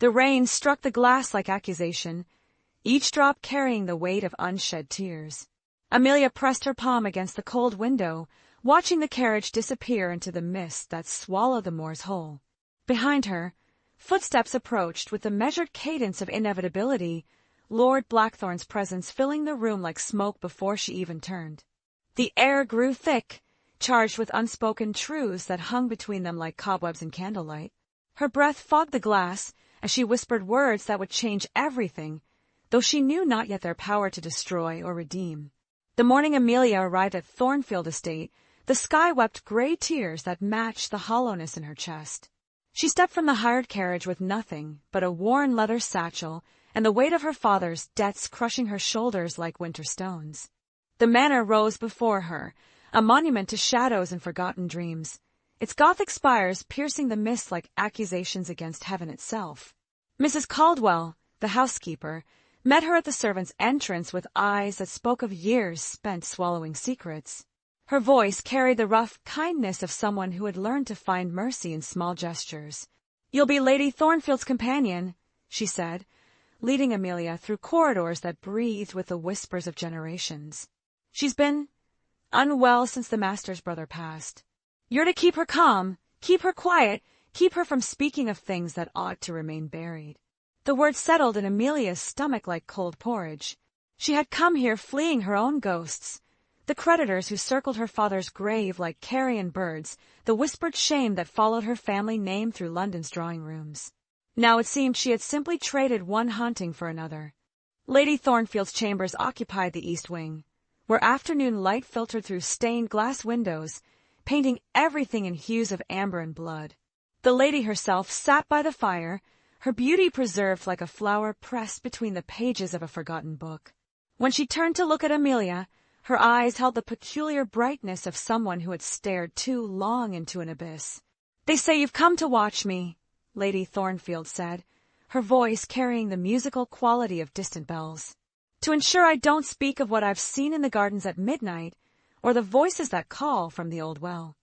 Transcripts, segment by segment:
The rain struck the glass like accusation, each drop carrying the weight of unshed tears. Amelia pressed her palm against the cold window, watching the carriage disappear into the mist that swallowed the moors whole. Behind her, footsteps approached with the measured cadence of inevitability, Lord Blackthorn's presence filling the room like smoke before she even turned. The air grew thick, charged with unspoken truths that hung between them like cobwebs in candlelight. Her breath fogged the glass as she whispered words that would change everything, though she knew not yet their power to destroy or redeem. The morning Amelia arrived at Thornfield Estate, the sky wept gray tears that matched the hollowness in her chest. She stepped from the hired carriage with nothing but a worn leather satchel and the weight of her father's debts crushing her shoulders like winter stones. The manor rose before her, a monument to shadows and forgotten dreams, its Gothic spires piercing the mist like accusations against heaven itself. Mrs. Caldwell, the housekeeper, met her at the servants' entrance with eyes that spoke of years spent swallowing secrets. Her voice carried the rough kindness of someone who had learned to find mercy in small gestures. "You'll be Lady Thornfield's companion," she said, leading Amelia through corridors that breathed with the whispers of generations. "She's been unwell since the master's brother passed. You're to keep her calm, keep her quiet, keep her from speaking of things that ought to remain buried." The words settled in Amelia's stomach like cold porridge. She had come here fleeing her own ghosts, the creditors who circled her father's grave like carrion birds, the whispered shame that followed her family name through London's drawing-rooms. Now it seemed she had simply traded one haunting for another. Lady Thornfield's chambers occupied the east wing, where afternoon light filtered through stained glass windows, painting everything in hues of amber and blood. The lady herself sat by the fire, her beauty preserved like a flower pressed between the pages of a forgotten book. When she turned to look at Amelia, her eyes held the peculiar brightness of someone who had stared too long into an abyss. "They say you've come to watch me," Lady Thornfield said, her voice carrying the musical quality of distant bells. "To ensure I don't speak of what I've seen in the gardens at midnight, or the voices that call from the old well."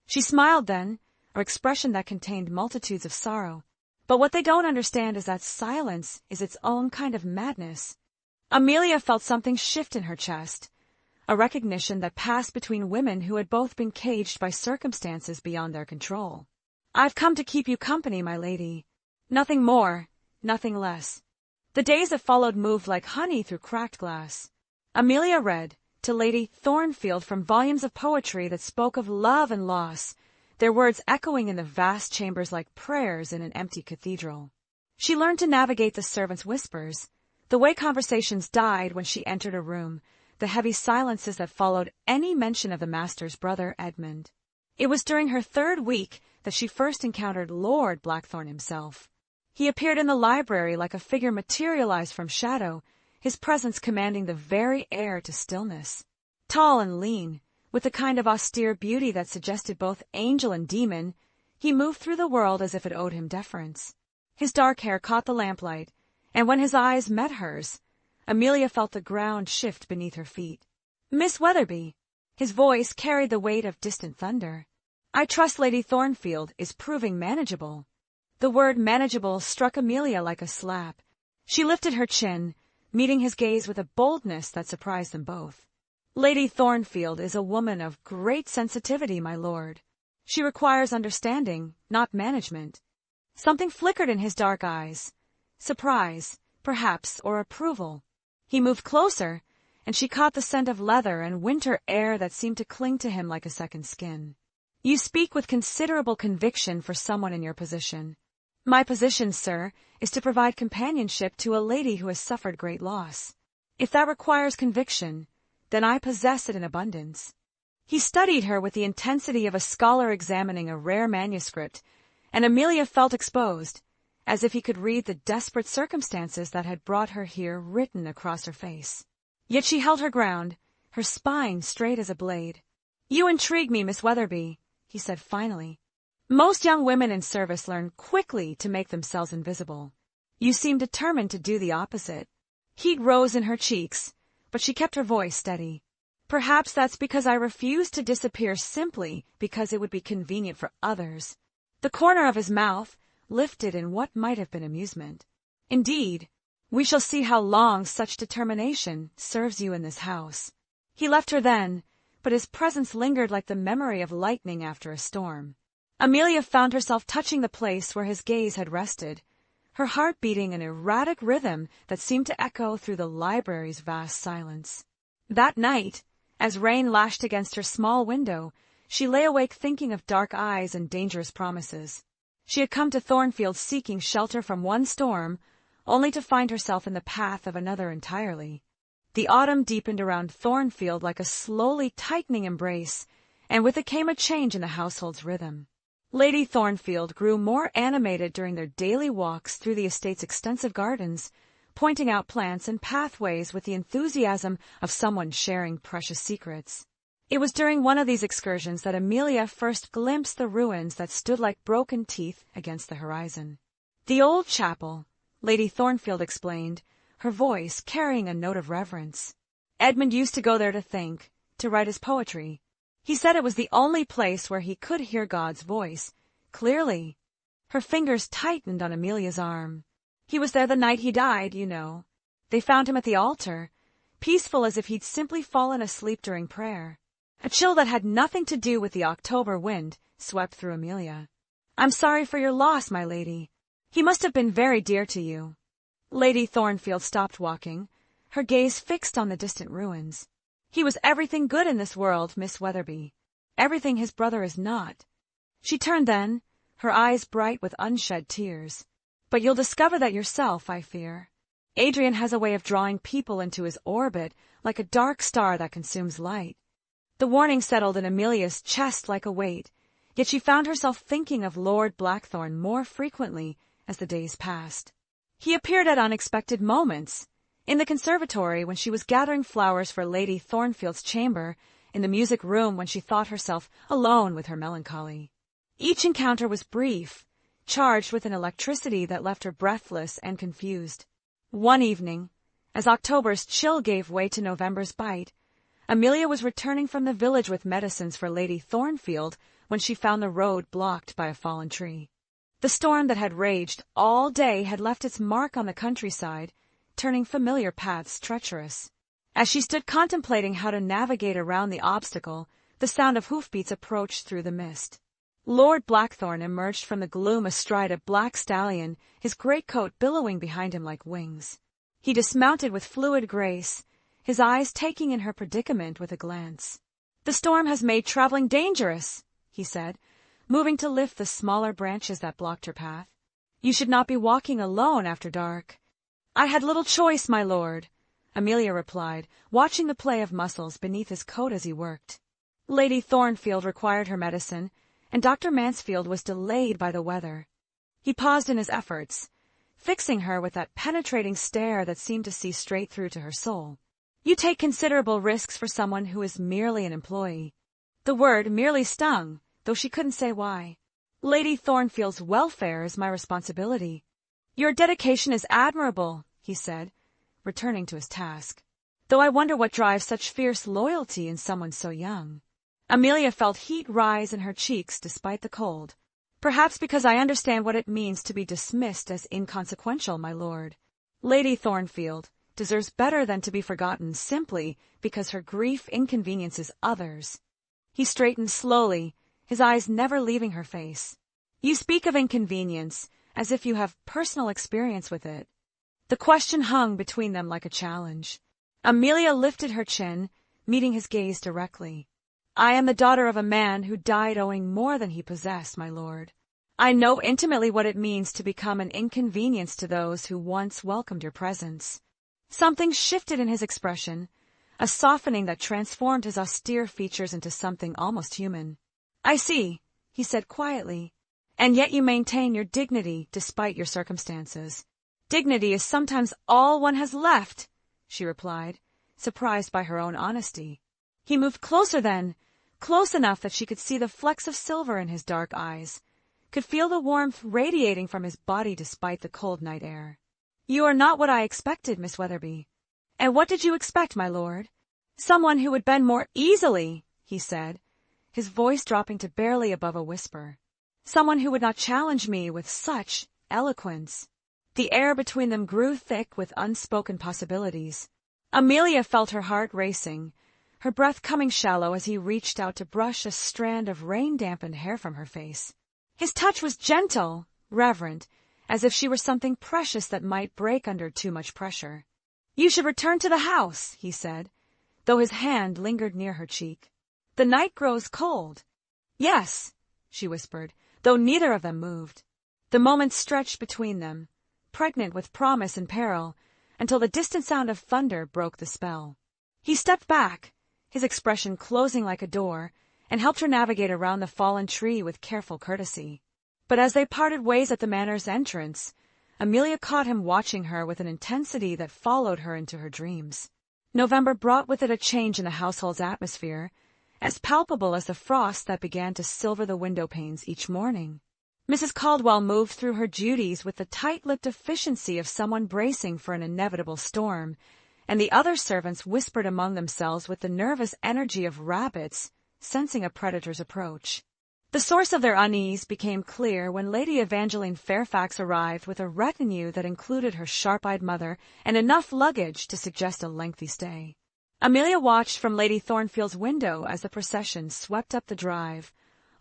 She smiled then, an expression that contained multitudes of sorrow. "But what they don't understand is that silence is its own kind of madness." Amelia felt something shift in her chest, a recognition that passed between women who had both been caged by circumstances beyond their control. "I've come to keep you company, my lady. Nothing more, nothing less." The days that followed moved like honey through cracked glass. Amelia read to Lady Thornfield from volumes of poetry that spoke of love and loss, their words echoing in the vast chambers like prayers in an empty cathedral. She learned to navigate the servants' whispers, the way conversations died when she entered a room, the heavy silences that followed any mention of the master's brother Edmund. It was during her third week that she first encountered Lord Blackthorn himself. He appeared in the library like a figure materialized from shadow, his presence commanding the very air to stillness. Tall and lean, with a kind of austere beauty that suggested both angel and demon, he moved through the world as if it owed him deference. His dark hair caught the lamplight, and when his eyes met hers, Amelia felt the ground shift beneath her feet. "Miss Weatherby." His voice carried the weight of distant thunder. "I trust Lady Thornfield is proving manageable." The word manageable struck Amelia like a slap. She lifted her chin, meeting his gaze with a boldness that surprised them both. "Lady Thornfield is a woman of great sensitivity, my lord. She requires understanding, not management." Something flickered in his dark eyes. Surprise, perhaps, or approval. He moved closer, and she caught the scent of leather and winter air that seemed to cling to him like a second skin. "You speak with considerable conviction for someone in your position." "My position, sir, is to provide companionship to a lady who has suffered great loss. If that requires conviction, then I possess it in abundance." He studied her with the intensity of a scholar examining a rare manuscript, and Amelia felt exposed, as if he could read the desperate circumstances that had brought her here written across her face. Yet she held her ground, her spine straight as a blade. "You intrigue me, Miss Weatherby," he said finally. "Most young women in service learn quickly to make themselves invisible. You seem determined to do the opposite." Heat rose in her cheeks, but she kept her voice steady. "Perhaps that's because I refuse to disappear simply because it would be convenient for others." The corner of his mouth, lifted in what might have been amusement. "Indeed, we shall see how long such determination serves you in this house." He left her then, but his presence lingered like the memory of lightning after a storm. Amelia found herself touching the place where his gaze had rested, her heart beating an erratic rhythm that seemed to echo through the library's vast silence. That night, as rain lashed against her small window, she lay awake thinking of dark eyes and dangerous promises. She had come to Thornfield seeking shelter from one storm, only to find herself in the path of another entirely. The autumn deepened around Thornfield like a slowly tightening embrace, and with it came a change in the household's rhythm. Lady Thornfield grew more animated during their daily walks through the estate's extensive gardens, pointing out plants and pathways with the enthusiasm of someone sharing precious secrets. It was during one of these excursions that Amelia first glimpsed the ruins that stood like broken teeth against the horizon. "The old chapel," Lady Thornfield explained, her voice carrying a note of reverence. "Edmund used to go there to think, to write his poetry. He said it was the only place where he could hear God's voice, clearly." Her fingers tightened on Amelia's arm. "He was there the night he died, you know. They found him at the altar, peaceful as if he'd simply fallen asleep during prayer." A chill that had nothing to do with the October wind swept through Amelia. "I'm sorry for your loss, my lady. He must have been very dear to you." Lady Thornfield stopped walking, her gaze fixed on the distant ruins. "He was everything good in this world, Miss Weatherby. Everything his brother is not." She turned then, her eyes bright with unshed tears. "But you'll discover that yourself, I fear. Adrian has a way of drawing people into his orbit like a dark star that consumes light." The warning settled in Amelia's chest like a weight, yet she found herself thinking of Lord Blackthorne more frequently as the days passed. He appeared at unexpected moments, in the conservatory when she was gathering flowers for Lady Thornfield's chamber, in the music room when she thought herself alone with her melancholy. Each encounter was brief, charged with an electricity that left her breathless and confused. One evening, as October's chill gave way to November's bite, Amelia was returning from the village with medicines for Lady Thornfield when she found the road blocked by a fallen tree. The storm that had raged all day had left its mark on the countryside, turning familiar paths treacherous. As she stood contemplating how to navigate around the obstacle, the sound of hoofbeats approached through the mist. Lord Blackthorne emerged from the gloom astride a black stallion, his greatcoat billowing behind him like wings. He dismounted with fluid grace, his eyes taking in her predicament with a glance. "The storm has made traveling dangerous," he said, moving to lift the smaller branches that blocked her path. "You should not be walking alone after dark." "I had little choice, my lord," Amelia replied, watching the play of muscles beneath his coat as he worked. Lady Thornfield required her medicine, and Dr. Mansfield was delayed by the weather. He paused in his efforts, fixing her with that penetrating stare that seemed to see straight through to her soul. "You take considerable risks for someone who is merely an employee." The word merely stung, though she couldn't say why. "Lady Thornfield's welfare is my responsibility." "Your dedication is admirable," he said, returning to his task. "Though I wonder what drives such fierce loyalty in someone so young." Amelia felt heat rise in her cheeks despite the cold. "Perhaps because I understand what it means to be dismissed as inconsequential, my lord. Lady Thornfield deserves better than to be forgotten simply because her grief inconveniences others." He straightened slowly, his eyes never leaving her face. "You speak of inconvenience as if you have personal experience with it." The question hung between them like a challenge. Amelia lifted her chin, meeting his gaze directly. "I am the daughter of a man who died owing more than he possessed, my lord. I know intimately what it means to become an inconvenience to those who once welcomed your presence." Something shifted in his expression, a softening that transformed his austere features into something almost human. "I see," he said quietly, "and yet you maintain your dignity despite your circumstances." "Dignity is sometimes all one has left," she replied, surprised by her own honesty. He moved closer then, close enough that she could see the flecks of silver in his dark eyes, could feel the warmth radiating from his body despite the cold night air. "You are not what I expected, Miss Weatherby." "And what did you expect, my lord?" "Someone who would bend more easily," he said, his voice dropping to barely above a whisper. Someone who would not challenge me with such eloquence. The air between them grew thick with unspoken possibilities. Amelia felt her heart racing, her breath coming shallow as he reached out to brush a strand of rain-dampened hair from her face. His touch was gentle, reverent, as if she were something precious that might break under too much pressure. "You should return to the house," he said, though his hand lingered near her cheek. "The night grows cold." "Yes," she whispered, though neither of them moved. The moments stretched between them, pregnant with promise and peril, until the distant sound of thunder broke the spell. He stepped back, his expression closing like a door, and helped her navigate around the fallen tree with careful courtesy. But as they parted ways at the manor's entrance, Amelia caught him watching her with an intensity that followed her into her dreams. November brought with it a change in the household's atmosphere, as palpable as the frost that began to silver the window panes each morning. Mrs. Caldwell moved through her duties with the tight-lipped efficiency of someone bracing for an inevitable storm, and the other servants whispered among themselves with the nervous energy of rabbits sensing a predator's approach. The source of their unease became clear when Lady Evangeline Fairfax arrived with a retinue that included her sharp-eyed mother and enough luggage to suggest a lengthy stay. Amelia watched from Lady Thornfield's window as the procession swept up the drive,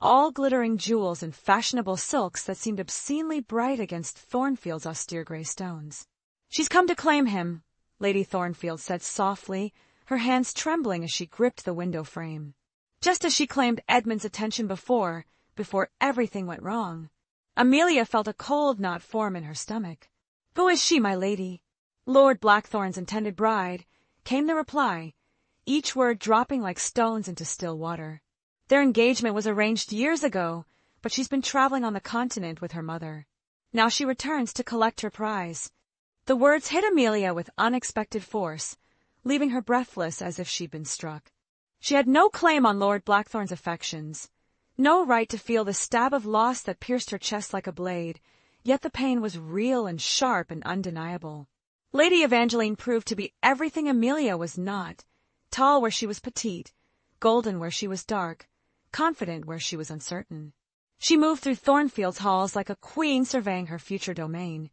all glittering jewels and fashionable silks that seemed obscenely bright against Thornfield's austere grey stones. "She's come to claim him," Lady Thornfield said softly, her hands trembling as she gripped the window frame. Just as she claimed Edmund's attention before everything went wrong. Amelia felt a cold knot form in her stomach. "Who is she, my lady?" "Lord Blackthorn's intended bride," came the reply, each word dropping like stones into still water. "Their engagement was arranged years ago, but she's been traveling on the continent with her mother. Now she returns to collect her prize." The words hit Amelia with unexpected force, leaving her breathless as if she'd been struck. She had no claim on Lord Blackthorn's affections, no right to feel the stab of loss that pierced her chest like a blade, yet the pain was real and sharp and undeniable. Lady Evangeline proved to be everything Amelia was not, tall where she was petite, golden where she was dark, confident where she was uncertain. She moved through Thornfield's halls like a queen surveying her future domain,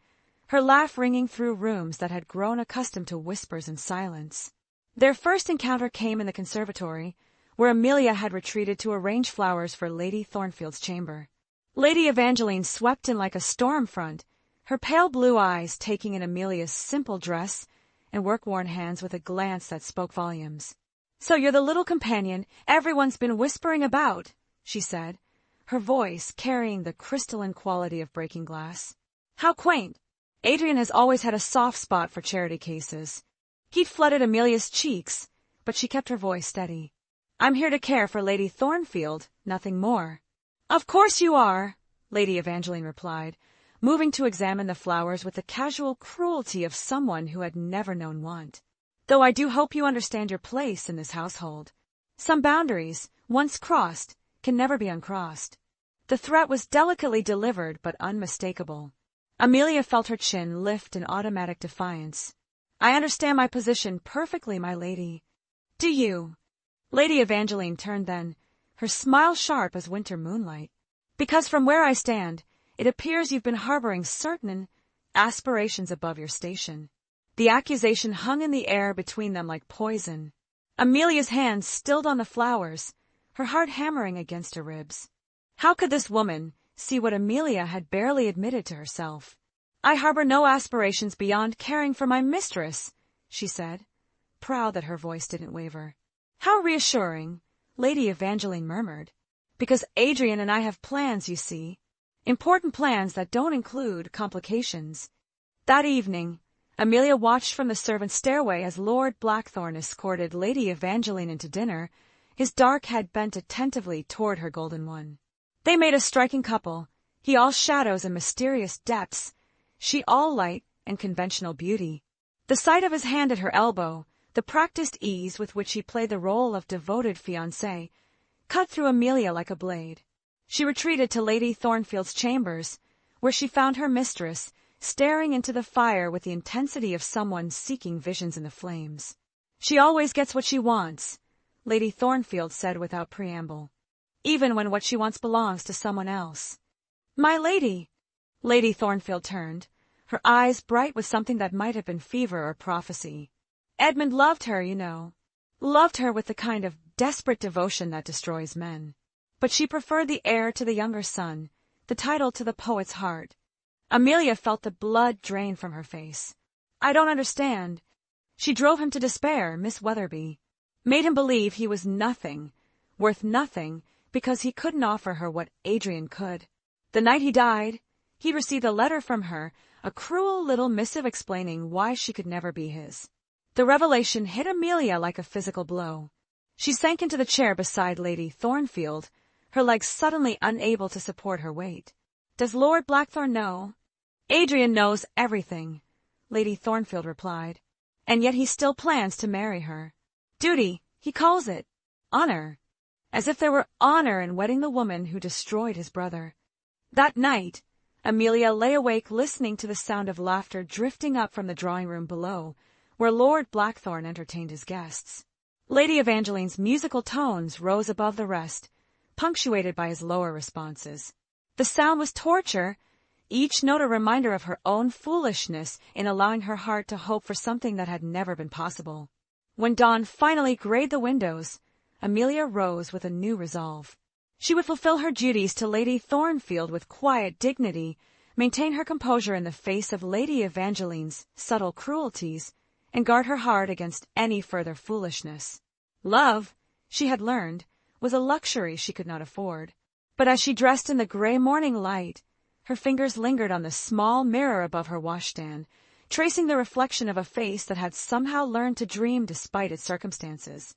her laugh ringing through rooms that had grown accustomed to whispers and silence. Their first encounter came in the conservatory, where Amelia had retreated to arrange flowers for Lady Thornfield's chamber. Lady Evangeline swept in like a storm front, her pale blue eyes taking in Amelia's simple dress and work-worn hands with a glance that spoke volumes. "So you're the little companion everyone's been whispering about," she said, her voice carrying the crystalline quality of breaking glass. "How quaint. Adrian has always had a soft spot for charity cases." He'd flooded Amelia's cheeks, but she kept her voice steady. "I'm here to care for Lady Thornfield, nothing more." "Of course you are," Lady Evangeline replied, moving to examine the flowers with the casual cruelty of someone who had never known want. "Though I do hope you understand your place in this household. Some boundaries, once crossed, can never be uncrossed." The threat was delicately delivered but unmistakable. Amelia felt her chin lift in automatic defiance. "I understand my position perfectly, my lady." "Do you?" Lady Evangeline turned then, her smile sharp as winter moonlight. "Because from where I stand, it appears you've been harboring certain aspirations above your station." The accusation hung in the air between them like poison. Amelia's hands stilled on the flowers, her heart hammering against her ribs. How could this woman see what Amelia had barely admitted to herself? "I harbor no aspirations beyond caring for my mistress," she said, proud that her voice didn't waver. "How reassuring," Lady Evangeline murmured. "Because Adrian and I have plans, you see. Important plans that don't include complications." That evening, Amelia watched from the servants' stairway as Lord Blackthorn escorted Lady Evangeline into dinner, his dark head bent attentively toward her golden one. They made a striking couple, he all shadows and mysterious depths, she all light and conventional beauty. The sight of his hand at her elbow, the practiced ease with which he played the role of devoted fiancé, cut through Amelia like a blade. She retreated to Lady Thornfield's chambers, where she found her mistress, staring into the fire with the intensity of someone seeking visions in the flames. "She always gets what she wants," Lady Thornfield said without preamble, "even when what she wants belongs to someone else." My lady! Lady Thornfield turned, her eyes bright with something that might have been fever or prophecy. Edmund loved her, you know. Loved her with the kind of desperate devotion that destroys men. But she preferred the heir to the younger son, the title to the poet's heart. Amelia felt the blood drain from her face. I don't understand. She drove him to despair, Miss Weatherby. Made him believe he was nothing, worth nothing, because he couldn't offer her what Adrian could. The night he died, he received a letter from her, a cruel little missive explaining why she could never be his. The revelation hit Amelia like a physical blow. She sank into the chair beside Lady Thornfield, her legs suddenly unable to support her weight. Does Lord Blackthorn know? Adrian knows everything, Lady Thornfield replied, and yet he still plans to marry her. Duty, he calls it. Honor. As if there were honor in wedding the woman who destroyed his brother. That night, Amelia lay awake listening to the sound of laughter drifting up from the drawing-room below, where Lord Blackthorn entertained his guests. Lady Evangeline's musical tones rose above the rest, punctuated by his lower responses. The sound was torture, each note a reminder of her own foolishness in allowing her heart to hope for something that had never been possible. When dawn finally grayed the windows, Amelia rose with a new resolve. She would fulfill her duties to Lady Thornfield with quiet dignity, maintain her composure in the face of Lady Evangeline's subtle cruelties, and guard her heart against any further foolishness. Love, she had learned, was a luxury she could not afford. But as she dressed in the gray morning light, her fingers lingered on the small mirror above her washstand, tracing the reflection of a face that had somehow learned to dream despite its circumstances.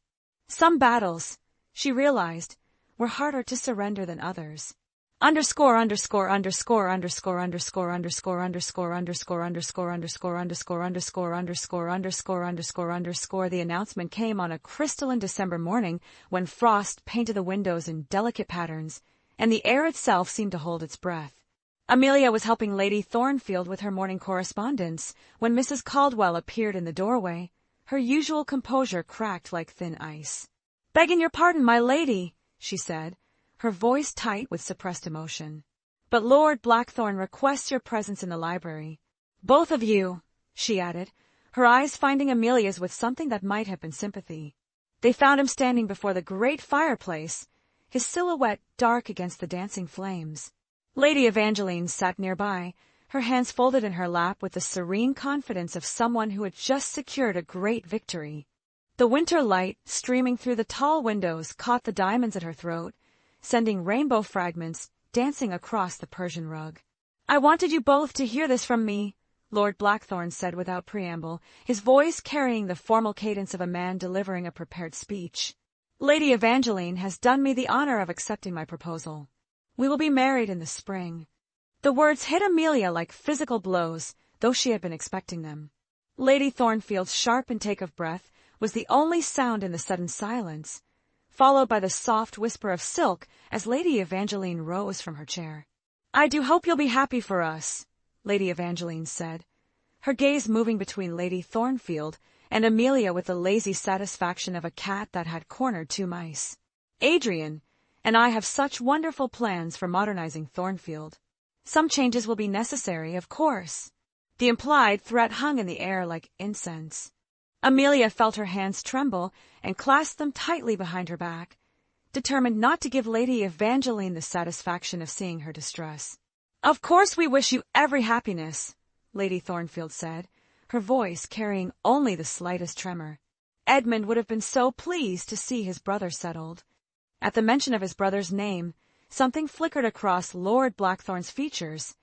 Some battles, she realized, were harder to surrender than others. Underscore underscore underscore underscore underscore underscore underscore underscore underscore underscore underscore underscore underscore underscore underscore underscore. The announcement came on a crystalline December morning when frost painted the windows in delicate patterns, and the air itself seemed to hold its breath. Amelia was helping Lady Thornfield with her morning correspondence when Mrs. Caldwell appeared in the doorway, her usual composure cracked like thin ice. "Begging your pardon, my lady," she said, her voice tight with suppressed emotion. "But Lord Blackthorn requests your presence in the library. Both of you," she added, her eyes finding Amelia's with something that might have been sympathy. They found him standing before the great fireplace, his silhouette dark against the dancing flames. Lady Evangeline sat nearby, her hands folded in her lap with the serene confidence of someone who had just secured a great victory. The winter light, streaming through the tall windows, caught the diamonds at her throat, sending rainbow fragments dancing across the Persian rug. "I wanted you both to hear this from me," Lord Blackthorn said without preamble, his voice carrying the formal cadence of a man delivering a prepared speech. "Lady Evangeline has done me the honor of accepting my proposal. We will be married in the spring." The words hit Amelia like physical blows, though she had been expecting them. Lady Thornfield's sharp intake of breath was the only sound in the sudden silence, followed by the soft whisper of silk as Lady Evangeline rose from her chair. "I do hope you'll be happy for us," Lady Evangeline said, her gaze moving between Lady Thornfield and Amelia with the lazy satisfaction of a cat that had cornered two mice. "Adrian and I have such wonderful plans for modernizing Thornfield. Some changes will be necessary, of course." The implied threat hung in the air like incense. Amelia felt her hands tremble and clasped them tightly behind her back, determined not to give Lady Evangeline the satisfaction of seeing her distress. "Of course we wish you every happiness," Lady Thornfield said, her voice carrying only the slightest tremor. "Edmund would have been so pleased to see his brother settled." At the mention of his brother's name, something flickered across Lord Blackthorn's features.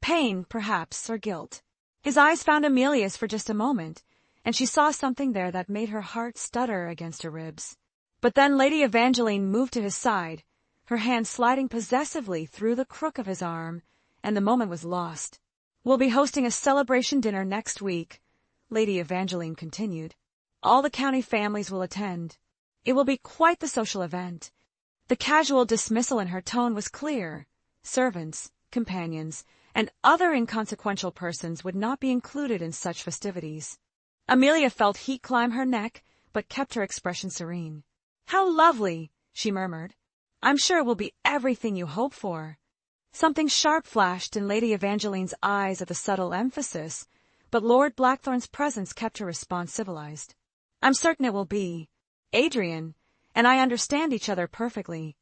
Pain, perhaps, or guilt. His eyes found Amelia's for just a moment, and she saw something there that made her heart stutter against her ribs. But then Lady Evangeline moved to his side, her hand sliding possessively through the crook of his arm, and the moment was lost. "We'll be hosting a celebration dinner next week," Lady Evangeline continued. "All the county families will attend. It will be quite the social event." The casual dismissal in her tone was clear. Servants, companions, and other inconsequential persons would not be included in such festivities. Amelia felt heat climb her neck, but kept her expression serene. "How lovely," she murmured. "I'm sure it will be everything you hope for." Something sharp flashed in Lady Evangeline's eyes at the subtle emphasis, but Lord Blackthorn's presence kept her response civilized. I'm certain it will be. Adrian and I understand each other perfectly.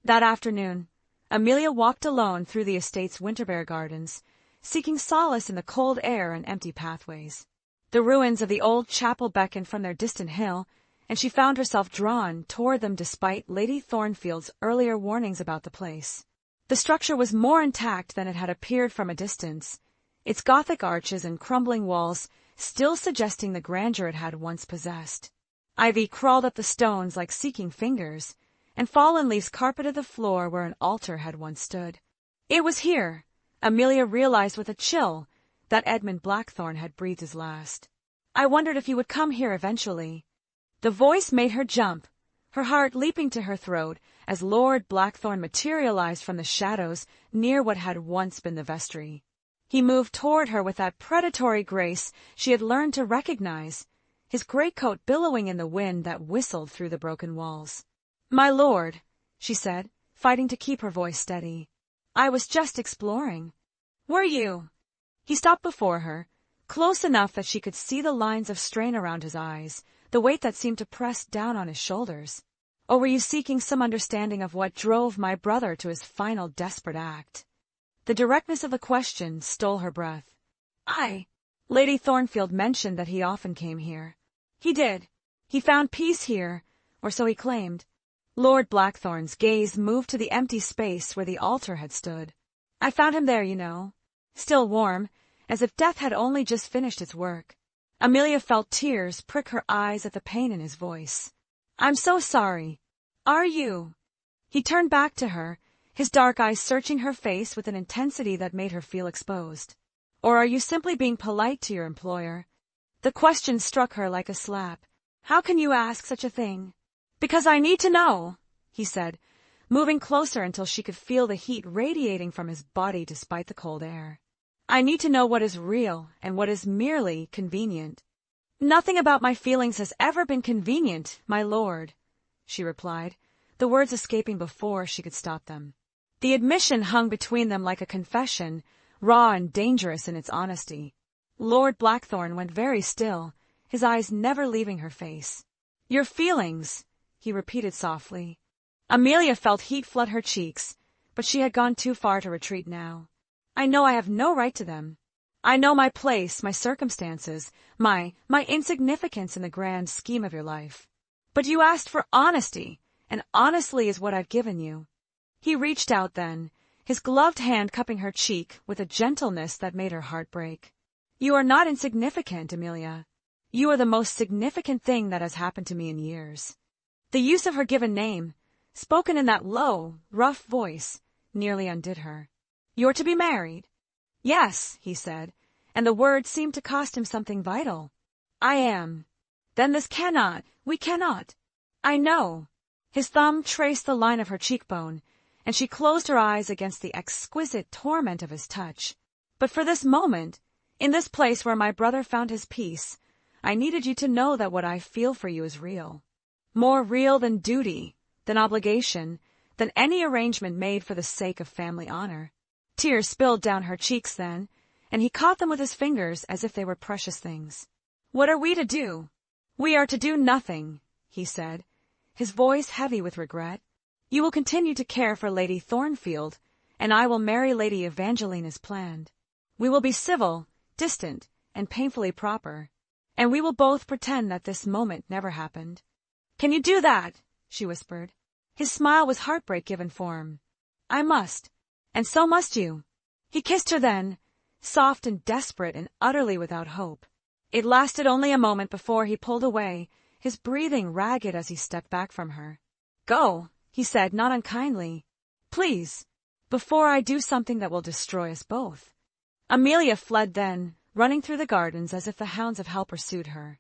That afternoon, Amelia walked alone through the estate's Winterbear gardens, seeking solace in the cold air and empty pathways. The ruins of the old chapel beckoned from their distant hill, and she found herself drawn toward them despite Lady Thornfield's earlier warnings about the place. The structure was more intact than it had appeared from a distance, its Gothic arches and crumbling walls still suggesting the grandeur it had once possessed. Ivy crawled up the stones like seeking fingers, and fallen leaves carpeted the floor where an altar had once stood. It was here, Amelia realized with a chill, that Edmund Blackthorn had breathed his last. I wondered if you would come here eventually. The voice made her jump, her heart leaping to her throat as Lord Blackthorn materialized from the shadows near what had once been the vestry. He moved toward her with that predatory grace she had learned to recognize, his greatcoat billowing in the wind that whistled through the broken walls. "My lord," she said, fighting to keep her voice steady. "I was just exploring." "Were you?" He stopped before her, close enough that she could see the lines of strain around his eyes, the weight that seemed to press down on his shoulders. "Or were you seeking some understanding of what drove my brother to his final desperate act?" The directness of the question stole her breath. Lady Thornfield mentioned that he often came here. He did. He found peace here, or so he claimed. Lord Blackthorn's gaze moved to the empty space where the altar had stood. "I found him there, you know. Still warm, as if death had only just finished its work." Amelia felt tears prick her eyes at the pain in his voice. "I'm so sorry." "Are you?" He turned back to her, his dark eyes searching her face with an intensity that made her feel exposed. "Or are you simply being polite to your employer?" The question struck her like a slap. "How can you ask such a thing?" "Because I need to know," he said, moving closer until she could feel the heat radiating from his body despite the cold air. "I need to know what is real and what is merely convenient." "Nothing about my feelings has ever been convenient, my lord," she replied, the words escaping before she could stop them. The admission hung between them like a confession, raw and dangerous in its honesty. Lord Blackthorn went very still, his eyes never leaving her face. "Your feelings," he repeated softly. Amelia felt heat flood her cheeks, but she had gone too far to retreat now. "I know I have no right to them. I know my place, my circumstances, my insignificance in the grand scheme of your life. But you asked for honesty, and honestly is what I've given you." He reached out then, his gloved hand cupping her cheek with a gentleness that made her heart break. "You are not insignificant, Amelia. You are the most significant thing that has happened to me in years." The use of her given name, spoken in that low, rough voice, nearly undid her. "You're to be married?" "Yes," he said, and the word seemed to cost him something vital. "I am." "Then we cannot." "I know." His thumb traced the line of her cheekbone, and she closed her eyes against the exquisite torment of his touch. "But for this moment, in this place where my brother found his peace, I needed you to know that what I feel for you is real. More real than duty, than obligation, than any arrangement made for the sake of family honor." Tears spilled down her cheeks then, and he caught them with his fingers as if they were precious things. "What are we to do?" "We are to do nothing," he said, his voice heavy with regret. "You will continue to care for Lady Thornfield, and I will marry Lady Evangeline as planned. We will be civil, distant, and painfully proper, and we will both pretend that this moment never happened." "Can you do that?" she whispered. His smile was heartbreak given form. "I must, and so must you." He kissed her then, soft and desperate and utterly without hope. It lasted only a moment before he pulled away, his breathing ragged as he stepped back from her. "Go," he said, not unkindly. "Please, before I do something that will destroy us both." Amelia fled then, running through the gardens as if the hounds of hell pursued her.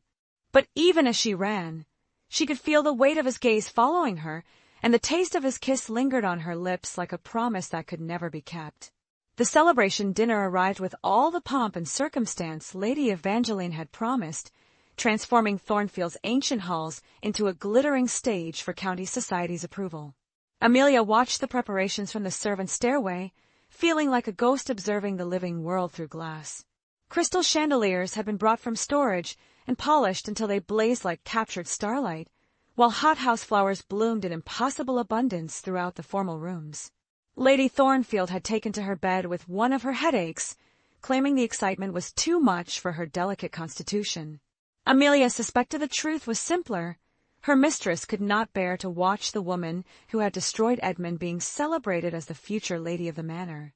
But even as she ran, she could feel the weight of his gaze following her, and the taste of his kiss lingered on her lips like a promise that could never be kept. The celebration dinner arrived with all the pomp and circumstance Lady Evangeline had promised, transforming Thornfield's ancient halls into a glittering stage for county society's approval. Amelia watched the preparations from the servants' stairway, feeling like a ghost observing the living world through glass. Crystal chandeliers had been brought from storage and polished until they blazed like captured starlight, while hothouse flowers bloomed in impossible abundance throughout the formal rooms. Lady Thornfield had taken to her bed with one of her headaches, claiming the excitement was too much for her delicate constitution. Amelia suspected the truth was simpler. Her mistress could not bear to watch the woman who had destroyed Edmund being celebrated as the future lady of the manor.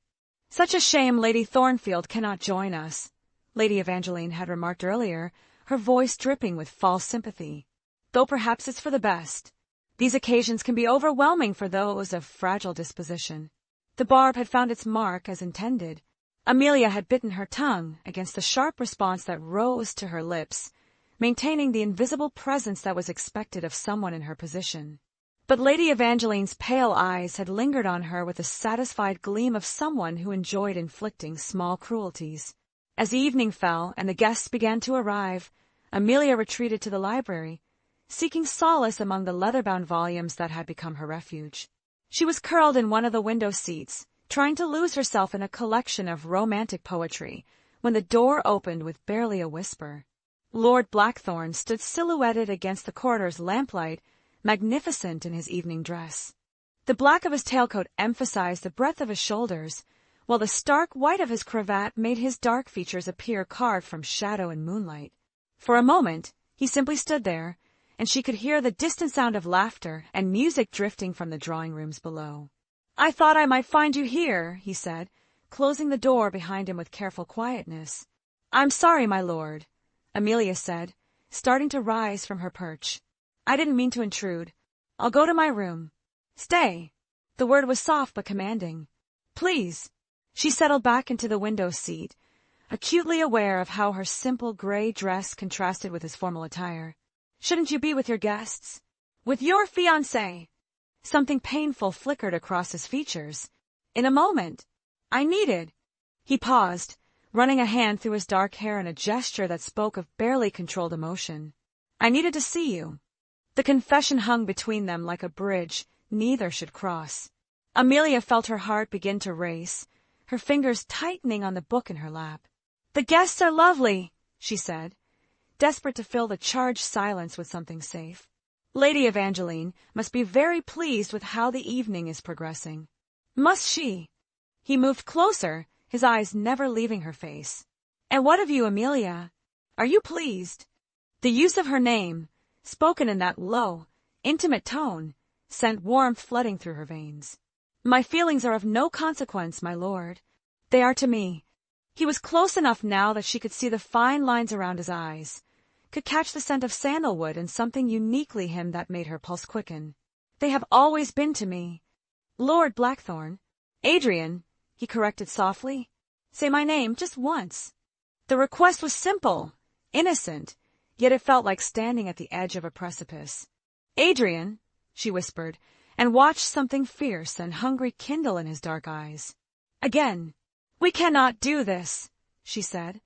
"Such a shame Lady Thornfield cannot join us," Lady Evangeline had remarked earlier, her voice dripping with false sympathy. "Though perhaps it's for the best. These occasions can be overwhelming for those of fragile disposition." The barb had found its mark as intended. Amelia had bitten her tongue against the sharp response that rose to her lips, maintaining the invisible presence that was expected of someone in her position. But Lady Evangeline's pale eyes had lingered on her with the satisfied gleam of someone who enjoyed inflicting small cruelties. As evening fell and the guests began to arrive, Amelia retreated to the library, seeking solace among the leather-bound volumes that had become her refuge. She was curled in one of the window seats, trying to lose herself in a collection of romantic poetry, when the door opened with barely a whisper. Lord Blackthorne stood silhouetted against the corridor's lamplight, magnificent in his evening dress. The black of his tailcoat emphasized the breadth of his shoulders, while the stark white of his cravat made his dark features appear carved from shadow and moonlight. For a moment, he simply stood there, and she could hear the distant sound of laughter and music drifting from the drawing rooms below. "I thought I might find you here," he said, closing the door behind him with careful quietness. "I'm sorry, my lord," Amelia said, starting to rise from her perch. "I didn't mean to intrude. I'll go to my room." "Stay." The word was soft but commanding. "Please." She settled back into the window seat, acutely aware of how her simple gray dress contrasted with his formal attire. "Shouldn't you be with your guests?" "With your fiancé." Something painful flickered across his features. "In a moment." "I needed." He paused, running a hand through his dark hair in a gesture that spoke of barely controlled emotion. "I needed to see you." The confession hung between them like a bridge neither should cross. Amelia felt her heart begin to race, her fingers tightening on the book in her lap. "The guests are lovely," she said, desperate to fill the charged silence with something safe. "Lady Evangeline must be very pleased with how the evening is progressing." "Must she?" He moved closer, his eyes never leaving her face. "And what of you, Amelia? Are you pleased?" The use of her name, spoken in that low, intimate tone, sent warmth flooding through her veins. "My feelings are of no consequence, my lord. They are to me." He was close enough now that she could see the fine lines around his eyes, could catch the scent of sandalwood and something uniquely him that made her pulse quicken. "They have always been to me." "Lord Blackthorne." "Adrian," he corrected softly. "Say my name just once." The request was simple, innocent, yet it felt like standing at the edge of a precipice. "Adrian," she whispered, and watched something fierce and hungry kindle in his dark eyes. Again. "We cannot do this," she said,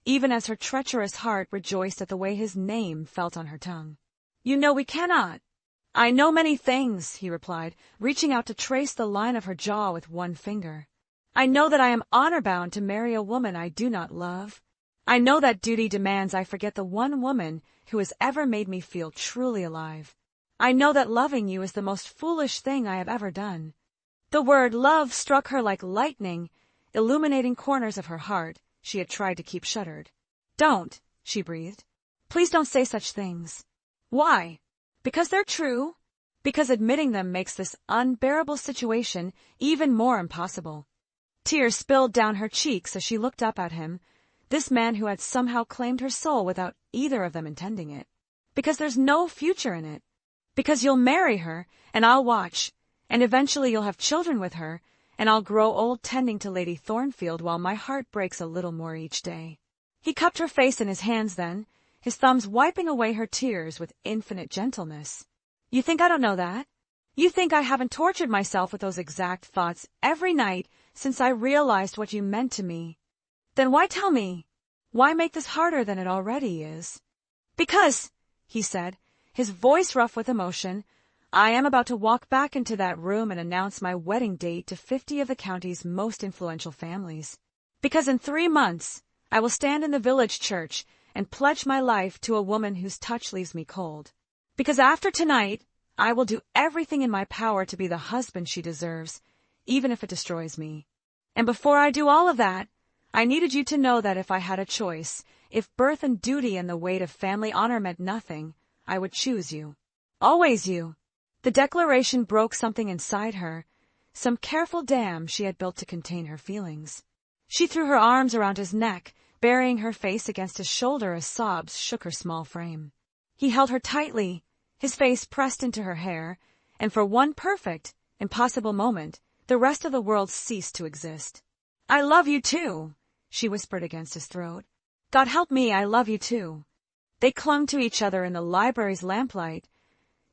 even as her treacherous heart rejoiced at the way his name felt on her tongue. "You know we cannot." "I know many things," he replied, reaching out to trace the line of her jaw with one finger. "I know that I am honor-bound to marry a woman I do not love. I know that duty demands I forget the one woman who has ever made me feel truly alive. I know that loving you is the most foolish thing I have ever done." The word love struck her like lightning, illuminating corners of her heart she had tried to keep shuttered. "Don't," she breathed. "Please don't say such things." "Why?" "Because they're true. Because admitting them makes this unbearable situation even more impossible." Tears spilled down her cheeks as she looked up at him, this man who had somehow claimed her soul without either of them intending it. "Because there's no future in it. Because you'll marry her, and I'll watch, and eventually you'll have children with her, and I'll grow old tending to Lady Thornfield while my heart breaks a little more each day." He cupped her face in his hands then, his thumbs wiping away her tears with infinite gentleness. "You think I don't know that? You think I haven't tortured myself with those exact thoughts every night since I realized what you meant to me? Then why tell me? Why make this harder than it already is?" "Because," he said, his voice rough with emotion, I am about to walk back into that room and announce my wedding date to 50 of the county's most influential families. Because in 3 months, I will stand in the village church and pledge my life to a woman whose touch leaves me cold. Because after tonight, I will do everything in my power to be the husband she deserves, even if it destroys me. And before I do all of that, I needed you to know that if I had a choice, if birth and duty and the weight of family honor meant nothing, I would choose you. Always you. The declaration broke something inside her, some careful dam she had built to contain her feelings. She threw her arms around his neck, burying her face against his shoulder as sobs shook her small frame. He held her tightly, his face pressed into her hair, and for one perfect, impossible moment, the rest of the world ceased to exist. I love you too, she whispered against his throat. God help me, I love you too. They clung to each other in the library's lamplight,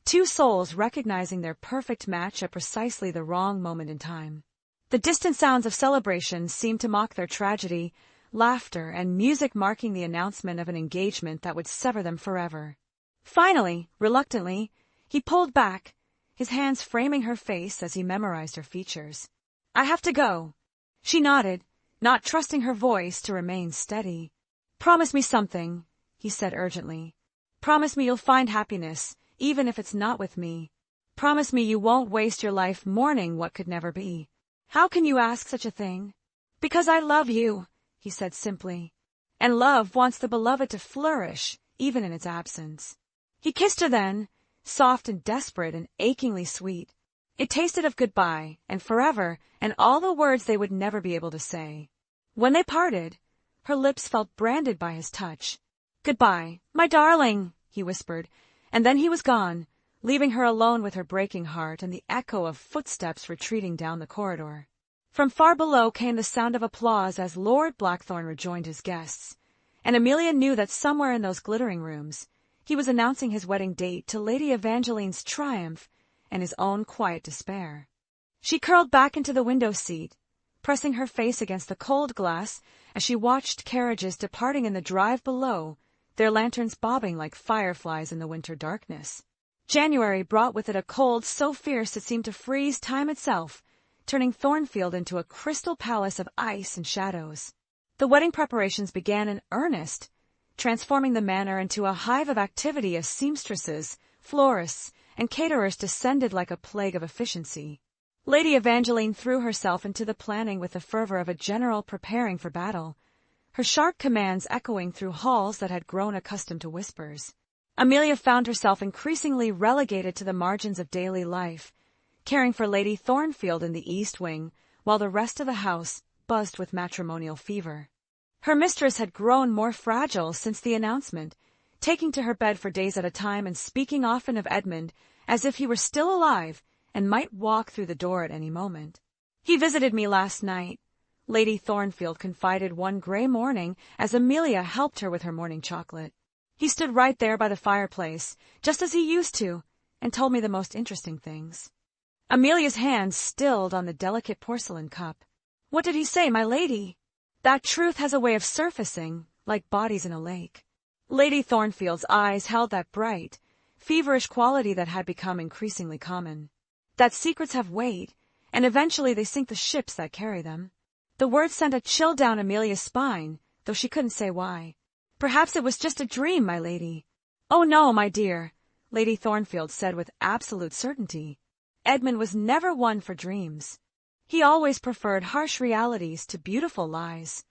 two souls recognizing their perfect match at precisely the wrong moment in time. The distant sounds of celebration seemed to mock their tragedy, laughter and music marking the announcement of an engagement that would sever them forever. Finally, reluctantly, he pulled back, his hands framing her face as he memorized her features. I have to go. She nodded, not trusting her voice to remain steady. Promise me something, he said urgently. Promise me you'll find happiness, even if it's not with me. Promise me you won't waste your life mourning what could never be. How can you ask such a thing? Because I love you, he said simply. And love wants the beloved to flourish, even in its absence. He kissed her then, soft and desperate and achingly sweet. It tasted of goodbye, and forever, and all the words they would never be able to say. When they parted, her lips felt branded by his touch. Goodbye, my darling, he whispered, and then he was gone, leaving her alone with her breaking heart and the echo of footsteps retreating down the corridor. From far below came the sound of applause as Lord Blackthorn rejoined his guests, and Amelia knew that somewhere in those glittering rooms he was announcing his wedding date to Lady Evangeline's triumph and his own quiet despair. She curled back into the window seat, pressing her face against the cold glass as she watched carriages departing in the drive below, their lanterns bobbing like fireflies in the winter darkness. January brought with it a cold so fierce it seemed to freeze time itself, turning Thornfield into a crystal palace of ice and shadows. The wedding preparations began in earnest, transforming the manor into a hive of activity as seamstresses, florists, and caterers descended like a plague of efficiency. Lady Evangeline threw herself into the planning with the fervor of a general preparing for battle, her sharp commands echoing through halls that had grown accustomed to whispers. Amelia found herself increasingly relegated to the margins of daily life, caring for Lady Thornfield in the East Wing, while the rest of the house buzzed with matrimonial fever. Her mistress had grown more fragile since the announcement, taking to her bed for days at a time and speaking often of Edmund as if he were still alive and might walk through the door at any moment. He visited me last night, Lady Thornfield confided one gray morning as Amelia helped her with her morning chocolate. He stood right there by the fireplace, just as he used to, and told me the most interesting things. Amelia's hands stilled on the delicate porcelain cup. What did he say, my lady? That truth has a way of surfacing, like bodies in a lake. Lady Thornfield's eyes held that bright, feverish quality that had become increasingly common. That secrets have weight, and eventually they sink the ships that carry them. The words sent a chill down Amelia's spine, though she couldn't say why. Perhaps it was just a dream, my lady. Oh no, my dear, Lady Thornfield said with absolute certainty. Edmund was never one for dreams. He always preferred harsh realities to beautiful lies.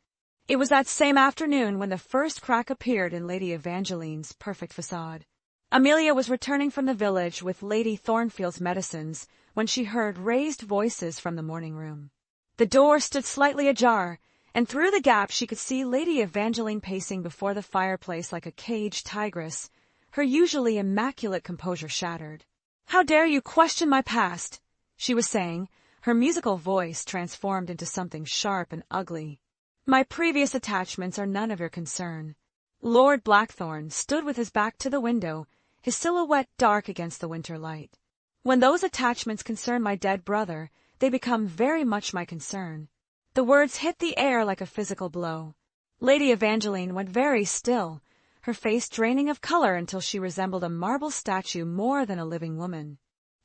It was that same afternoon when the first crack appeared in Lady Evangeline's perfect facade. Amelia was returning from the village with Lady Thornfield's medicines when she heard raised voices from the morning room. The door stood slightly ajar, and through the gap she could see Lady Evangeline pacing before the fireplace like a caged tigress, her usually immaculate composure shattered. "How dare you question my past?" she was saying, her musical voice transformed into something sharp and ugly. "My previous attachments are none of your concern." Lord Blackthorn stood with his back to the window, his silhouette dark against the winter light. "When those attachments concern my dead brother, they become very much my concern." The words hit the air like a physical blow. Lady Evangeline went very still, her face draining of color until she resembled a marble statue more than a living woman.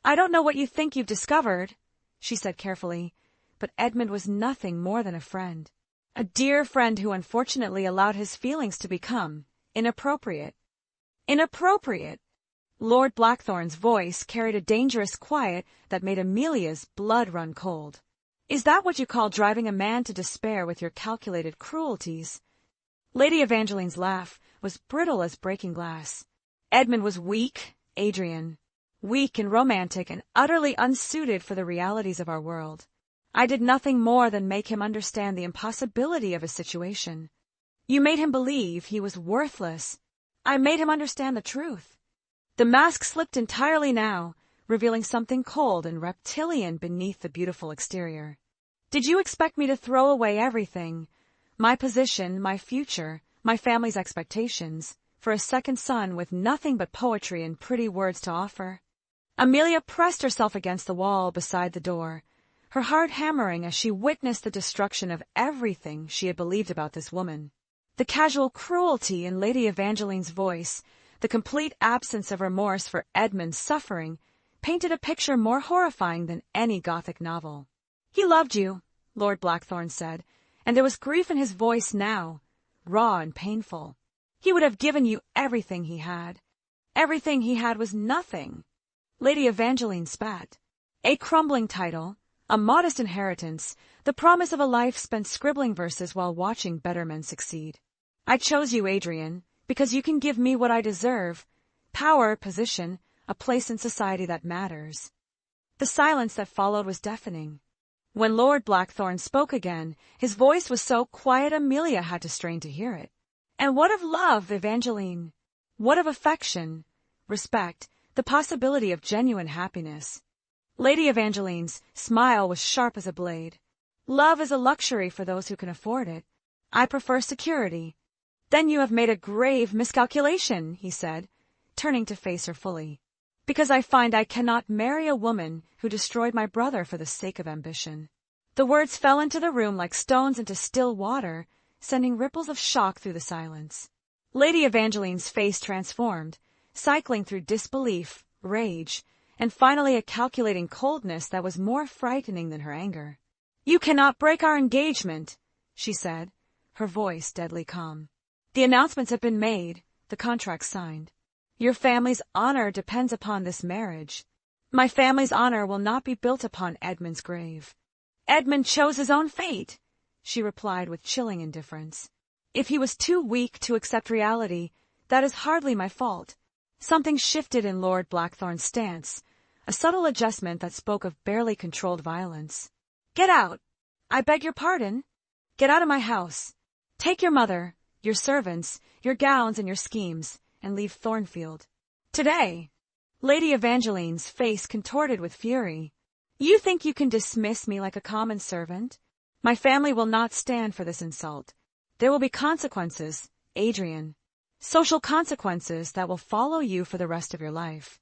I don't know what you think you've discovered, she said carefully, but Edmund was nothing more than a friend. A dear friend who unfortunately allowed his feelings to become inappropriate. Inappropriate! Lord Blackthorn's voice carried a dangerous quiet that made Amelia's blood run cold. Is that what you call driving a man to despair with your calculated cruelties? Lady Evangeline's laugh was brittle as breaking glass. Edmund was weak, Adrian. Weak and romantic and utterly unsuited for the realities of our world. I did nothing more than make him understand the impossibility of his situation. You made him believe he was worthless. I made him understand the truth. The mask slipped entirely now, revealing something cold and reptilian beneath the beautiful exterior. Did you expect me to throw away everything, my position, my future, my family's expectations, for a second son with nothing but poetry and pretty words to offer? Amelia pressed herself against the wall beside the door, her heart hammering as she witnessed the destruction of everything she had believed about this woman. The casual cruelty in Lady Evangeline's voice, the complete absence of remorse for Edmund's suffering, painted a picture more horrifying than any Gothic novel. He loved you, Lord Blackthorn said, and there was grief in his voice now, raw and painful. He would have given you everything he had. Everything he had was nothing. Lady Evangeline spat. A crumbling title, a modest inheritance, the promise of a life spent scribbling verses while watching better men succeed. I chose you, Adrian, because you can give me what I deserve, power, position, a place in society that matters. The silence that followed was deafening. When Lord Blackthorn spoke again, his voice was so quiet Amelia had to strain to hear it. And what of love, Evangeline? What of affection, respect, the possibility of genuine happiness? Lady Evangeline's smile was sharp as a blade. Love is a luxury for those who can afford it. I prefer security. Then you have made a grave miscalculation, he said, turning to face her fully. Because I find I cannot marry a woman who destroyed my brother for the sake of ambition. The words fell into the room like stones into still water, sending ripples of shock through the silence. Lady Evangeline's face transformed, cycling through disbelief, rage, and finally a calculating coldness that was more frightening than her anger. You cannot break our engagement, she said, her voice deadly calm. The announcements have been made, the contract signed. Your family's honor depends upon this marriage. My family's honor will not be built upon Edmund's grave. Edmund chose his own fate, she replied with chilling indifference. If he was too weak to accept reality, that is hardly my fault. Something shifted in Lord Blackthorn's stance, a subtle adjustment that spoke of barely controlled violence. Get out! I beg your pardon. Get out of my house. Take your mother, your servants, your gowns and your schemes, and leave Thornfield. Today. Lady Evangeline's face contorted with fury. You think you can dismiss me like a common servant? My family will not stand for this insult. There will be consequences, Adrian. Social consequences that will follow you for the rest of your life.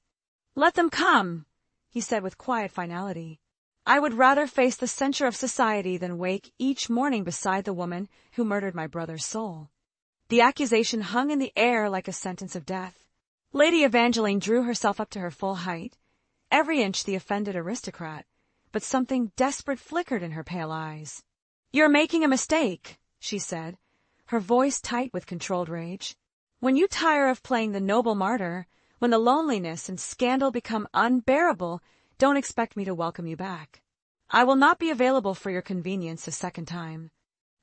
Let them come, he said with quiet finality. I would rather face the censure of society than wake each morning beside the woman who murdered my brother's soul. The accusation hung in the air like a sentence of death. Lady Evangeline drew herself up to her full height, every inch the offended aristocrat, but something desperate flickered in her pale eyes. You're making a mistake, she said, her voice tight with controlled rage. When you tire of playing the noble martyr, when the loneliness and scandal become unbearable, don't expect me to welcome you back. I will not be available for your convenience a second time.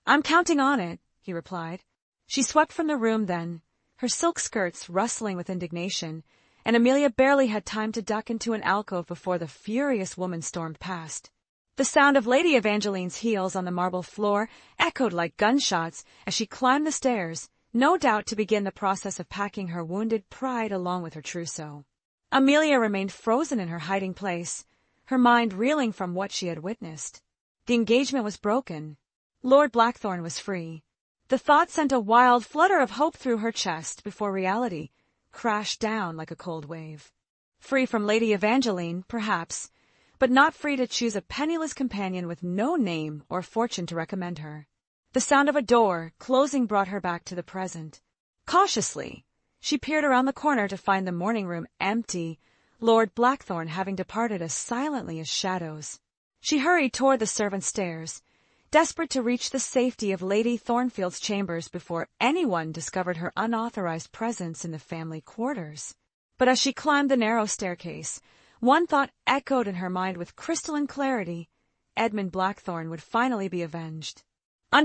I'm counting on it, he replied. She swept from the room then, her silk skirts rustling with indignation, and Amelia barely had time to duck into an alcove before the furious woman stormed past. The sound of Lady Evangeline's heels on the marble floor echoed like gunshots as she climbed the stairs, no doubt to begin the process of packing her wounded pride along with her trousseau. Amelia remained frozen in her hiding place, her mind reeling from what she had witnessed. The engagement was broken. Lord Blackthorn was free. The thought sent a wild flutter of hope through her chest before reality crashed down like a cold wave. Free from Lady Evangeline, perhaps, but not free to choose a penniless companion with no name or fortune to recommend her. The sound of a door closing brought her back to the present. Cautiously, she peered around the corner to find the morning room empty, Lord Blackthorn having departed as silently as shadows. She hurried toward the servants' stairs, desperate to reach the safety of Lady Thornfield's chambers before anyone discovered her unauthorized presence in the family quarters. But as she climbed the narrow staircase, one thought echoed in her mind with crystalline clarity: Edmund Blackthorn would finally be avenged. The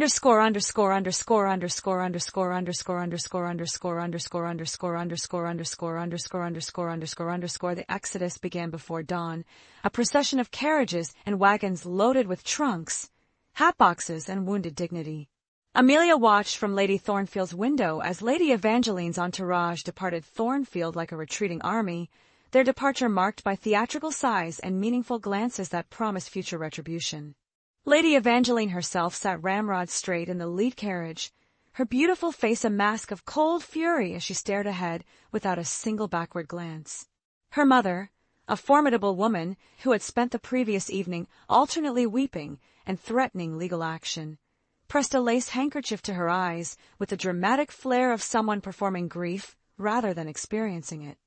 exodus began before dawn, a procession of carriages and wagons loaded with trunks, hat-boxes, and wounded dignity. Amelia watched from Lady Thornfield's window as Lady Evangeline's entourage departed Thornfield like a retreating army, their departure marked by theatrical sighs and meaningful glances that promised future retribution. Lady Evangeline herself sat ramrod straight in the lead carriage, her beautiful face a mask of cold fury as she stared ahead without a single backward glance. Her mother, a formidable woman who had spent the previous evening alternately weeping and threatening legal action, pressed a lace handkerchief to her eyes with the dramatic flair of someone performing grief rather than experiencing it.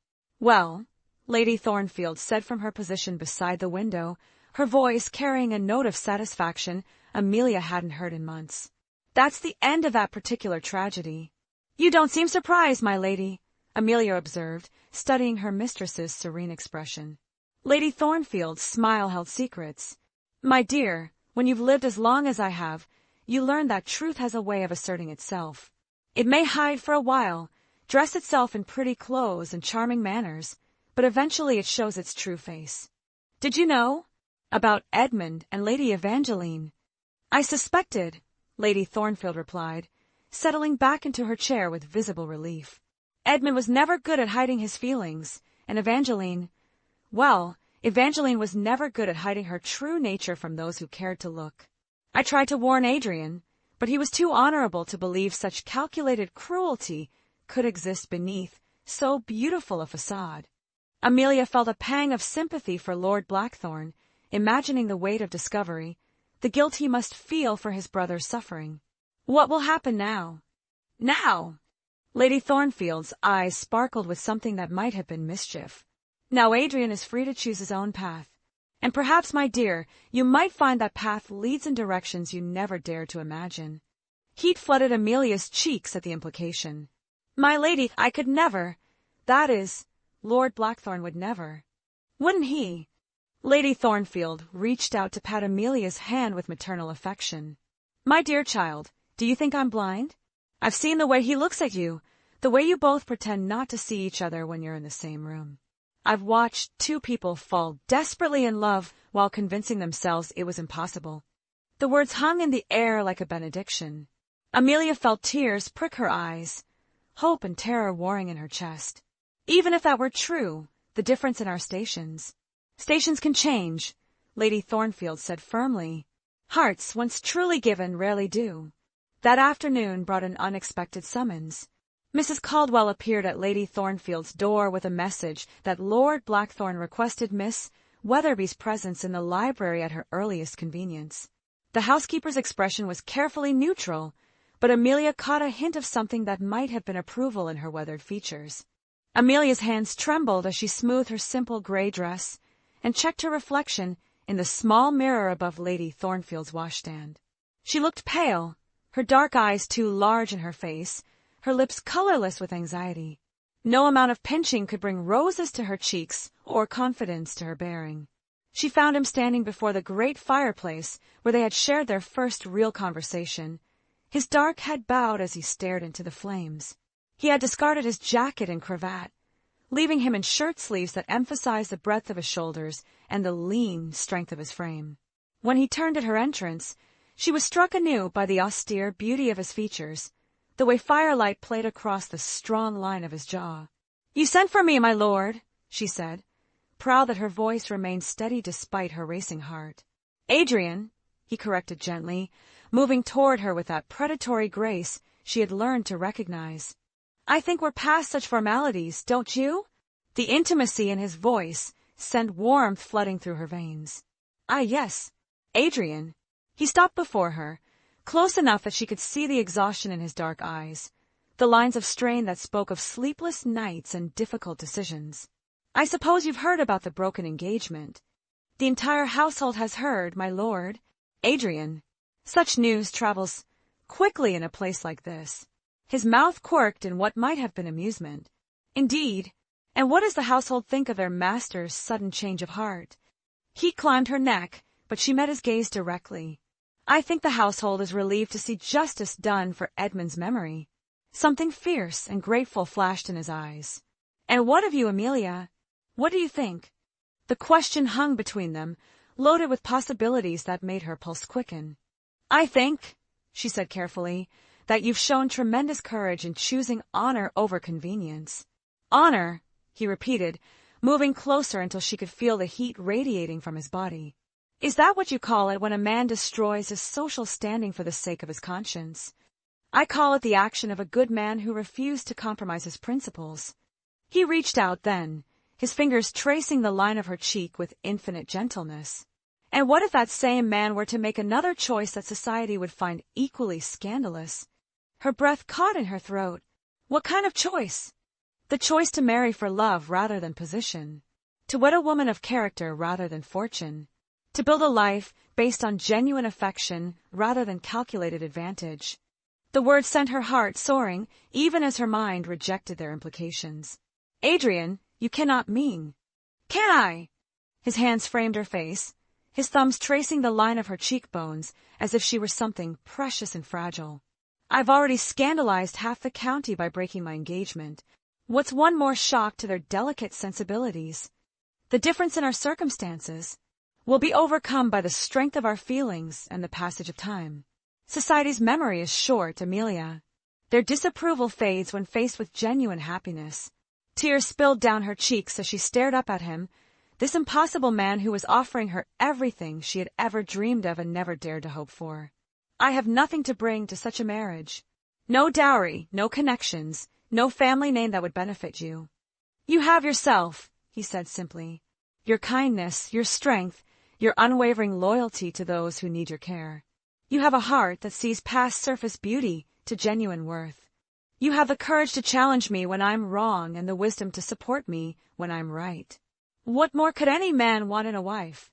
"Well," Lady Thornfield said from her position beside the window, her voice carrying a note of satisfaction Amelia hadn't heard in months. "That's the end of that particular tragedy." "You don't seem surprised, my lady," Amelia observed, studying her mistress's serene expression. Lady Thornfield's smile held secrets. "My dear, when you've lived as long as I have, you learn that truth has a way of asserting itself. It may hide for a while, dress itself in pretty clothes and charming manners, but eventually it shows its true face. Did you know about Edmund and Lady Evangeline?" "I suspected," Lady Thornfield replied, settling back into her chair with visible relief. "Edmund was never good at hiding his feelings, and Evangeline was never good at hiding her true nature from those who cared to look. I tried to warn Adrian, but he was too honorable to believe such calculated cruelty could exist beneath so beautiful a facade." Amelia felt a pang of sympathy for Lord Blackthorn, imagining the weight of discovery, the guilt he must feel for his brother's suffering. "What will happen now?" "Now?" Lady Thornfield's eyes sparkled with something that might have been mischief. "Now Adrian is free to choose his own path. And perhaps, my dear, you might find that path leads in directions you never dared to imagine." Heat flooded Amelia's cheeks at the implication. "My lady, I could never. That is, Lord Blackthorn would never." "Wouldn't he?" Lady Thornfield reached out to pat Amelia's hand with maternal affection. "My dear child, do you think I'm blind? I've seen the way he looks at you, the way you both pretend not to see each other when you're in the same room. I've watched two people fall desperately in love while convincing themselves it was impossible." The words hung in the air like a benediction. Amelia felt tears prick her eyes, hope and terror warring in her chest. Even if that were true, the difference in our stations. "Stations can change," Lady Thornfield said firmly. "Hearts, once truly given, rarely do." That afternoon brought an unexpected summons. Mrs. Caldwell appeared at Lady Thornfield's door with a message that Lord Blackthorn requested Miss Weatherby's presence in the library at her earliest convenience. The housekeeper's expression was carefully neutral, but Amelia caught a hint of something that might have been approval in her weathered features. Amelia's hands trembled as she smoothed her simple gray dress and checked her reflection in the small mirror above Lady Thornfield's washstand. She looked pale, her dark eyes too large in her face, her lips colorless with anxiety. No amount of pinching could bring roses to her cheeks or confidence to her bearing. She found him standing before the great fireplace where they had shared their first real conversation, his dark head bowed as he stared into the flames. He had discarded his jacket and cravat, leaving him in shirt sleeves that emphasized the breadth of his shoulders and the lean strength of his frame. When he turned at her entrance, she was struck anew by the austere beauty of his features, the way firelight played across the strong line of his jaw. "You sent for me, my lord," she said, proud that her voice remained steady despite her racing heart. "Adrian," he corrected gently, moving toward her with that predatory grace she had learned to recognize. "I think we're past such formalities, don't you?" The intimacy in his voice sent warmth flooding through her veins. "Ah, yes. Adrian." He stopped before her, close enough that she could see the exhaustion in his dark eyes, the lines of strain that spoke of sleepless nights and difficult decisions. I suppose you've heard about the broken engagement. The entire household has heard, my lord. Adrian. Such news travels quickly in a place like this. His mouth quirked in what might have been amusement. Indeed. And what does the household think of their master's sudden change of heart? He climbed her neck, but she met his gaze directly. I think the household is relieved to see justice done for Edmund's memory. Something fierce and grateful flashed in his eyes. And what of you, Amelia? What do you think? The question hung between them, loaded with possibilities that made her pulse quicken. I think, she said carefully, that you've shown tremendous courage in choosing honor over convenience. Honor, he repeated, moving closer until she could feel the heat radiating from his body. Is that what you call it when a man destroys his social standing for the sake of his conscience? I call it the action of a good man who refused to compromise his principles. He reached out then, his fingers tracing the line of her cheek with infinite gentleness. And what if that same man were to make another choice that society would find equally scandalous? Her breath caught in her throat. What kind of choice? The choice to marry for love rather than position. To wed a woman of character rather than fortune. To build a life based on genuine affection rather than calculated advantage. The words sent her heart soaring, even as her mind rejected their implications. Adrian, you cannot mean. Can I? His hands framed her face, his thumbs tracing the line of her cheekbones as if she were something precious and fragile. I've already scandalized half the county by breaking my engagement. What's one more shock to their delicate sensibilities? The difference in our circumstances will be overcome by the strength of our feelings and the passage of time. Society's memory is short, Amelia. Their disapproval fades when faced with genuine happiness. Tears spilled down her cheeks as she stared up at him, this impossible man who was offering her everything she had ever dreamed of and never dared to hope for. I have nothing to bring to such a marriage. No dowry, no connections, no family name that would benefit you. You have yourself, he said simply. Your kindness, your strength, your unwavering loyalty to those who need your care. You have a heart that sees past surface beauty to genuine worth. You have the courage to challenge me when I'm wrong and the wisdom to support me when I'm right. What more could any man want in a wife?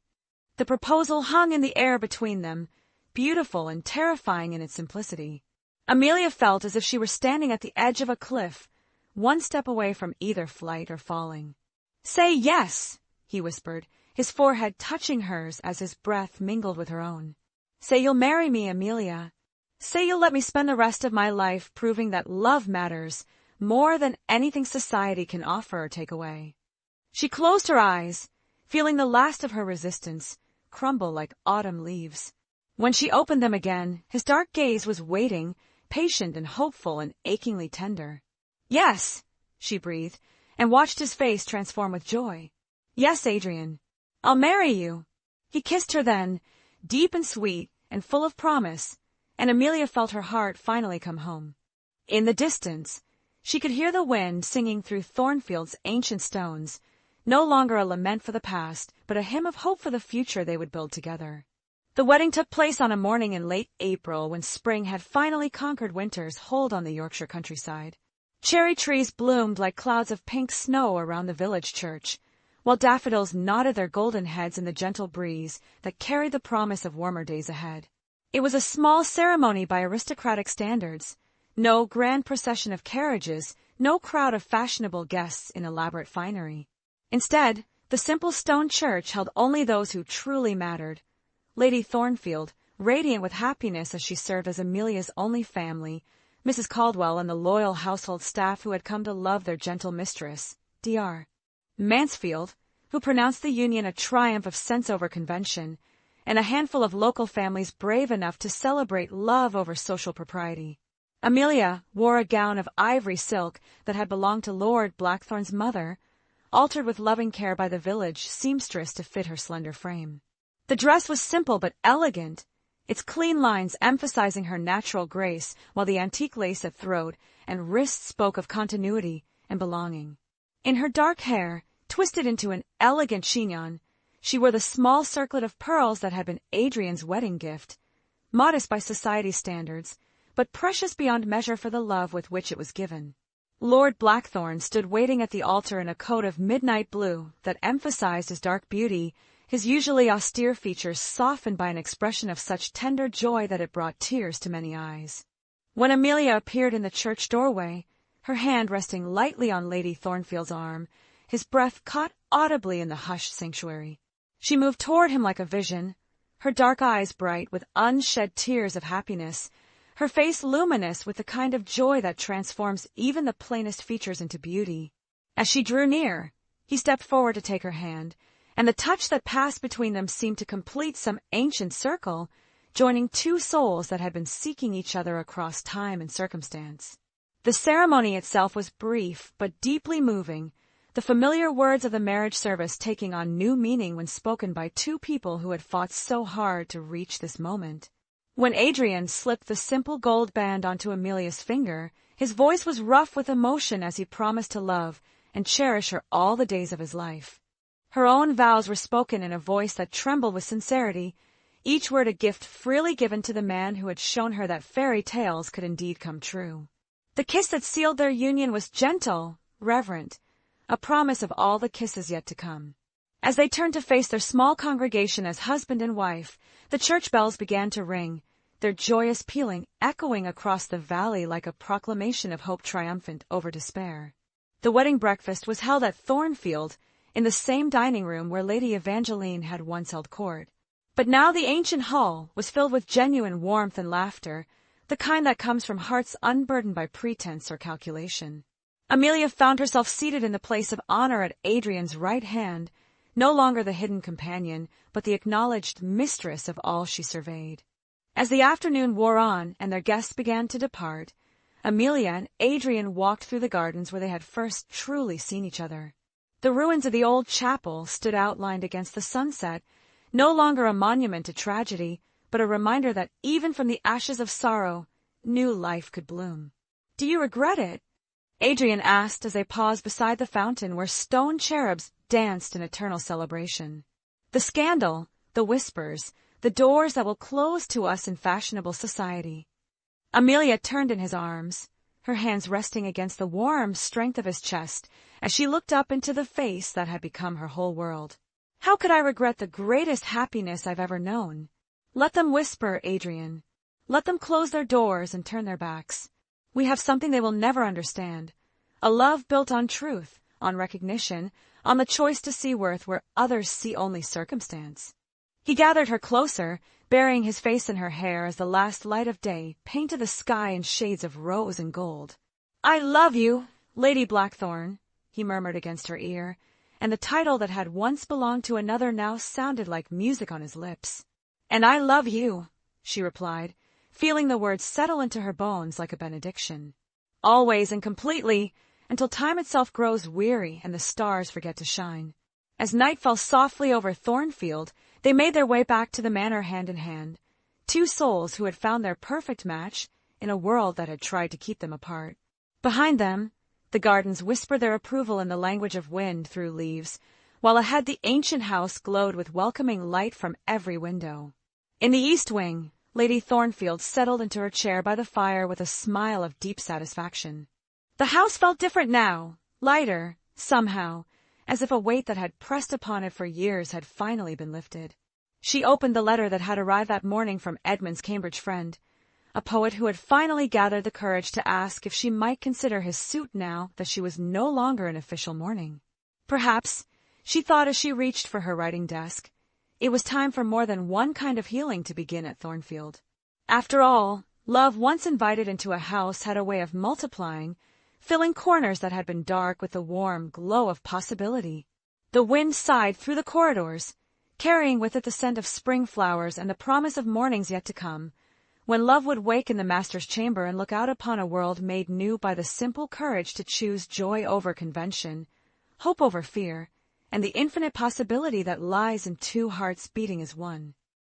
The proposal hung in the air between them, beautiful and terrifying in its simplicity. Amelia felt as if she were standing at the edge of a cliff, one step away from either flight or falling. Say yes, he whispered, his forehead touching hers as his breath mingled with her own. Say you'll marry me, Amelia. Say you'll let me spend the rest of my life proving that love matters more than anything society can offer or take away. She closed her eyes, feeling the last of her resistance crumble like autumn leaves. When she opened them again, his dark gaze was waiting, patient and hopeful and achingly tender. Yes, she breathed, and watched his face transform with joy. Yes, Adrian, I'll marry you. He kissed her then, deep and sweet and full of promise, and Amelia felt her heart finally come home. In the distance, she could hear the wind singing through Thornfield's ancient stones, no longer a lament for the past, but a hymn of hope for the future they would build together. The wedding took place on a morning in late April when spring had finally conquered winter's hold on the Yorkshire countryside. Cherry trees bloomed like clouds of pink snow around the village church, while daffodils nodded their golden heads in the gentle breeze that carried the promise of warmer days ahead. It was a small ceremony by aristocratic standards, no grand procession of carriages, no crowd of fashionable guests in elaborate finery. Instead, the simple stone church held only those who truly mattered. Lady Thornfield, radiant with happiness as she served as Amelia's only family, Mrs. Caldwell and the loyal household staff who had come to love their gentle mistress, Dr. Mansfield, who pronounced the union a triumph of sense over convention, and a handful of local families brave enough to celebrate love over social propriety. Amelia wore a gown of ivory silk that had belonged to Lord Blackthorn's mother, altered with loving care by the village seamstress to fit her slender frame. The dress was simple but elegant, its clean lines emphasizing her natural grace, while the antique lace at throat and wrist spoke of continuity and belonging. In her dark hair, twisted into an elegant chignon, she wore the small circlet of pearls that had been Adrian's wedding gift, modest by society's standards, but precious beyond measure for the love with which it was given. Lord Blackthorn stood waiting at the altar in a coat of midnight blue that emphasized his dark beauty, his usually austere features softened by an expression of such tender joy that it brought tears to many eyes. When Amelia appeared in the church doorway, her hand resting lightly on Lady Thornfield's arm, his breath caught audibly in the hushed sanctuary. She moved toward him like a vision, her dark eyes bright with unshed tears of happiness, her face luminous with the kind of joy that transforms even the plainest features into beauty. As she drew near, he stepped forward to take her hand, and the touch that passed between them seemed to complete some ancient circle, joining two souls that had been seeking each other across time and circumstance. The ceremony itself was brief but deeply moving, the familiar words of the marriage service taking on new meaning when spoken by two people who had fought so hard to reach this moment. When Adrian slipped the simple gold band onto Amelia's finger, his voice was rough with emotion as he promised to love and cherish her all the days of his life. Her own vows were spoken in a voice that trembled with sincerity, each word a gift freely given to the man who had shown her that fairy tales could indeed come true. The kiss that sealed their union was gentle, reverent, a promise of all the kisses yet to come. As they turned to face their small congregation as husband and wife, the church bells began to ring, their joyous pealing echoing across the valley like a proclamation of hope triumphant over despair. The wedding breakfast was held at Thornfield, in the same dining room where Lady Evangeline had once held court. But now the ancient hall was filled with genuine warmth and laughter, the kind that comes from hearts unburdened by pretense or calculation. Amelia found herself seated in the place of honor at Adrian's right hand, no longer the hidden companion, but the acknowledged mistress of all she surveyed. As the afternoon wore on and their guests began to depart, Amelia and Adrian walked through the gardens where they had first truly seen each other. The ruins of the old chapel stood outlined against the sunset, no longer a monument to tragedy, but a reminder that even from the ashes of sorrow, new life could bloom. "Do you regret it?" Adrian asked as they paused beside the fountain where stone cherubs danced in eternal celebration. "The scandal, the whispers, the doors that will close to us in fashionable society." Amelia turned in his arms, her hands resting against the warm strength of his chest as she looked up into the face that had become her whole world. "How could I regret the greatest happiness I've ever known? Let them whisper, Adrian. Let them close their doors and turn their backs. We have something they will never understand, a love built on truth, on recognition, on the choice to see worth where others see only circumstance." He gathered her closer, burying his face in her hair as the last light of day painted the sky in shades of rose and gold. "I love you, Lady Blackthorn," he murmured against her ear, and the title that had once belonged to another now sounded like music on his lips. "And I love you," she replied, feeling the words settle into her bones like a benediction. "Always and completely, until time itself grows weary and the stars forget to shine." As night fell softly over Thornfield, they made their way back to the manor hand in hand, two souls who had found their perfect match in a world that had tried to keep them apart. Behind them, the gardens whispered their approval in the language of wind through leaves, while ahead the ancient house glowed with welcoming light from every window. In the east wing, Lady Thornfield settled into her chair by the fire with a smile of deep satisfaction. The house felt different now, lighter, somehow, as if a weight that had pressed upon it for years had finally been lifted. She opened the letter that had arrived that morning from Edmund's Cambridge friend, a poet who had finally gathered the courage to ask if she might consider his suit now that she was no longer in official mourning. Perhaps, she thought as she reached for her writing desk, it was time for more than one kind of healing to begin at Thornfield. After all, love once invited into a house had a way of multiplying, filling corners that had been dark with the warm glow of possibility. The wind sighed through the corridors, carrying with it the scent of spring flowers and the promise of mornings yet to come, when love would wake in the master's chamber and look out upon a world made new by the simple courage to choose joy over convention, hope over fear, and the infinite possibility that lies in two hearts beating as one.